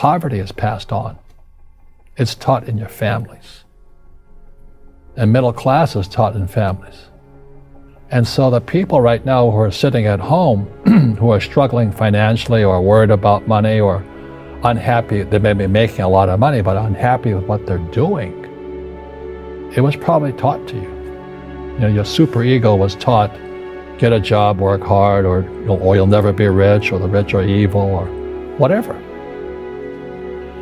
poverty is passed on. It's taught in your families. And middle class is taught in families. And so the people right now who are sitting at home, who are struggling financially or worried about money or unhappy, they may be making a lot of money, but unhappy with what they're doing, it was probably taught to you. You know, your superego was taught, get a job, work hard, or you'll never be rich, or the rich are evil, or whatever.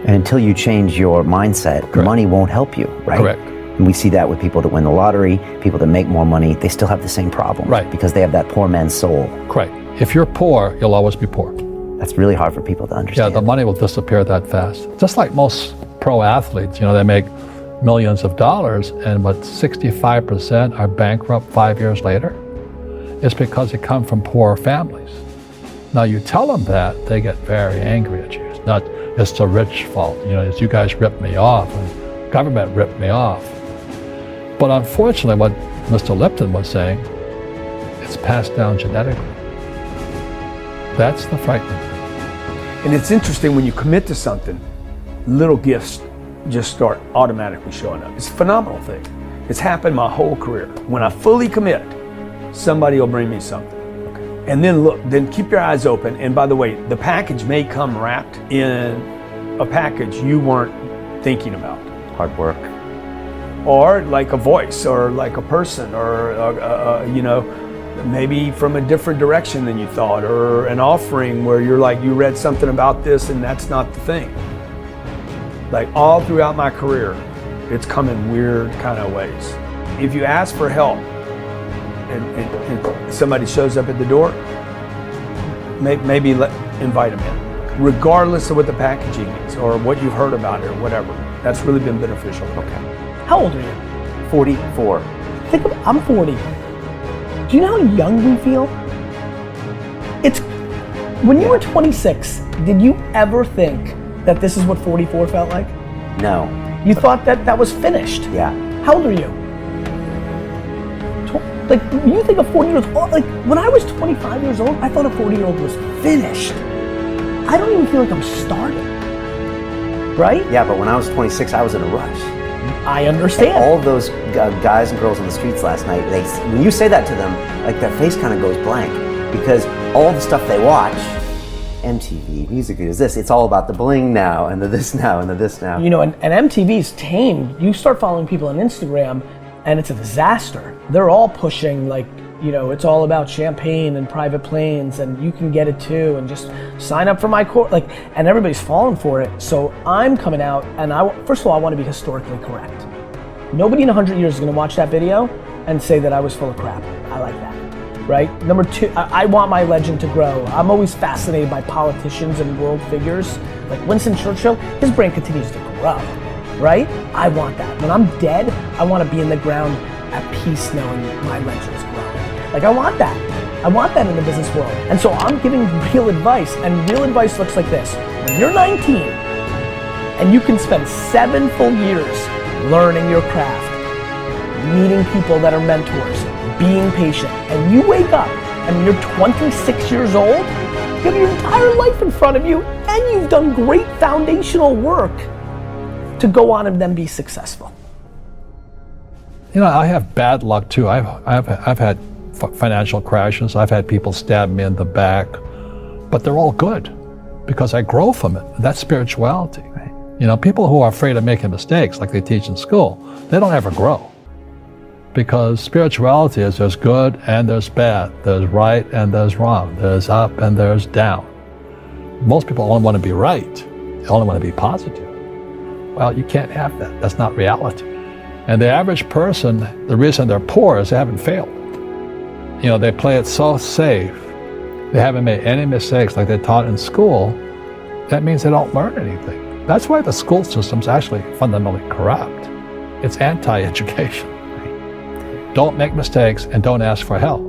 And until you change your mindset, Correct. Money won't help you, right? Correct. And we see that with people that win the lottery, people that make more money, they still have the same problem. Right. Because they have that poor man's soul. Correct. If you're poor, you'll always be poor. That's really hard for people to Yeah, understand. the money will disappear that fast. Just like most pro athletes, they make millions of dollars, and but 65% are bankrupt 5 years later. It's because they come from poor families. Now you tell them that, they get very angry at you. It's the rich fault. It's you guys ripped me off, and government ripped me off. But unfortunately, what Mr. Lipton was saying, it's passed down genetically. That's the frightening thing. And it's interesting when you commit to something, little gifts just start automatically showing up. It's a phenomenal thing. It's happened my whole career. When I fully commit, somebody will bring me something. Okay. And then keep your eyes open. And by the way, the package may come wrapped in a package you weren't thinking about. Hard work. Or like a voice, or like a person, or maybe from a different direction than you thought, or an offering where you're like, you read something about this and that's not the thing. Like all throughout my career, it's come in weird kind of ways. If you ask for help and somebody shows up at the door, maybe invite them in, regardless of what the packaging is or what you've heard about it or whatever. That's really been beneficial. Okay. How old are you? 44. I'm 40. Do you know how young we feel? When you were 26, did you ever think that this is what 44 felt like? No. You thought that was finished? Yeah. How old are you? Like, you think a 40-year-old, like when I was 25 years old, I thought a 40-year-old was finished. I don't even feel like I'm starting, right? Yeah, but when I was 26, I was in a rush. I understand. And all of those guys and girls on the streets last night, when you say that to them, like their face kind of goes blank, because all the stuff they watch, MTV, music videos, it's all about the bling now, and the this now, and the this now. And MTV's tamed. You start following people on Instagram, and it's a disaster. They're all pushing, it's all about champagne and private planes, and you can get it too, and just sign up for my course, and everybody's falling for it. So I'm coming out, and first of all, I want to be historically correct. Nobody in 100 years is going to watch that video and say that I was full of crap. I like that, right? Number two, I want my legend to grow. I'm always fascinated by politicians and world figures. Like Winston Churchill, his brain continues to grow, right? I want that. When I'm dead, I want to be in the ground at peace knowing my legend's growing. I want that. I want that in the business world. And so I'm giving real advice, and real advice looks like this. When you're 19, and you can spend 7 full years learning your craft, meeting people that are mentors, being patient, and you wake up, and when you're 26 years old, you have your entire life in front of you, and you've done great foundational work to go on and then be successful. I have bad luck too. I've had financial crashes. I've had people stab me in the back, but they're all good because I grow from it. That's spirituality. Right. People who are afraid of making mistakes, like they teach in school, they don't ever grow, because spirituality is there's good and there's bad, there's right and there's wrong, there's up and there's down. Most people only want to be right. They only want to be positive. Well, you can't have that. That's not reality. And the average person, the reason they're poor is they haven't failed. They play it so safe. They haven't made any mistakes like they're taught in school. That means they don't learn anything. That's why the school system's actually fundamentally corrupt. It's anti-education. Don't make mistakes and don't ask for help.